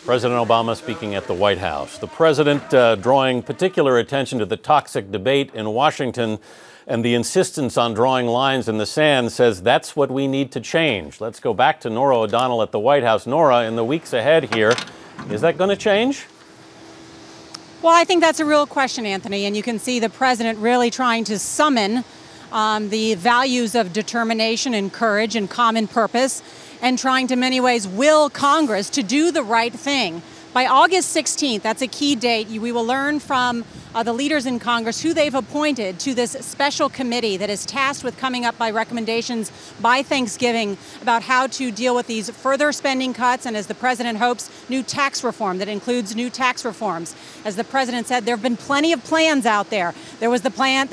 President Obama speaking at the White House. The president drawing particular attention to the toxic debate in Washington and the insistence on drawing lines in the sand, says that's what we need to change. Let's go back to Norah O'Donnell at the White House. Norah, in the weeks ahead here, is that going to change? Well, I think that's a real question, Anthony, and you can see the president really trying to summon the values of determination and courage and common purpose, and trying to, in many ways, will Congress to do the right thing. By August 16th, that's a key date, we will learn from the leaders in Congress who they've appointed to this special committee that is tasked with coming up by recommendations by Thanksgiving about how to deal with these further spending cuts and, as the president hopes, new tax reform that includes new tax reforms. As the president said, there have been plenty of plans out there. There's the plan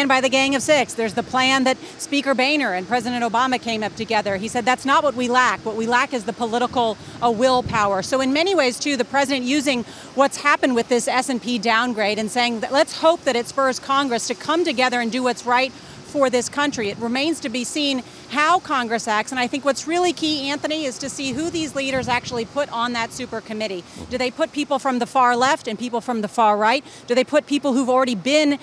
by the Gang of Six. There's the plan that Speaker Boehner and President Obama came up together. He said that's not what we lack. What we lack is the political willpower. So in many ways, too, the president using what's happened with this S&P downgrade and saying that let's hope that it spurs Congress to come together and do what's right for this country. It remains to be seen how Congress acts, and I think what's really key, Anthony, is to see who these leaders actually put on that super committee. Do they put people from the far left and people from the far right? Do they put people who've already been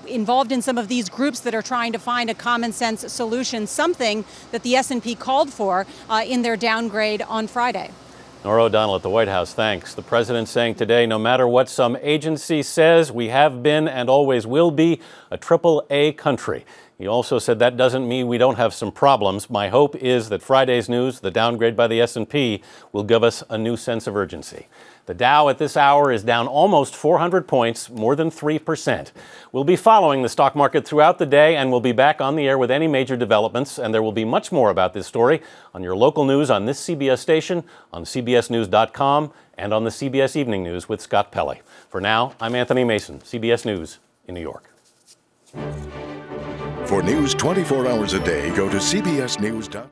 involved in some of these groups that are trying to find a common sense solution, something that the S&P called for in their downgrade on Friday? Norah O'Donnell at the White House, thanks. The president saying today, no matter what some agency says, we have been and always will be a AAA country. He also said that doesn't mean we don't have some problems. My hope is that Friday's news, the downgrade by the S&P, will give us a new sense of urgency. The Dow at this hour is down almost 400 points, more than 3%. We'll be following the stock market throughout the day, and we'll be back on the air with any major developments. And there will be much more about this story on your local news on this CBS station, on CBSNews.com, and on the CBS Evening News with Scott Pelley. For now, I'm Anthony Mason, CBS News in New York. For news 24 hours a day, go to CBSNews.com.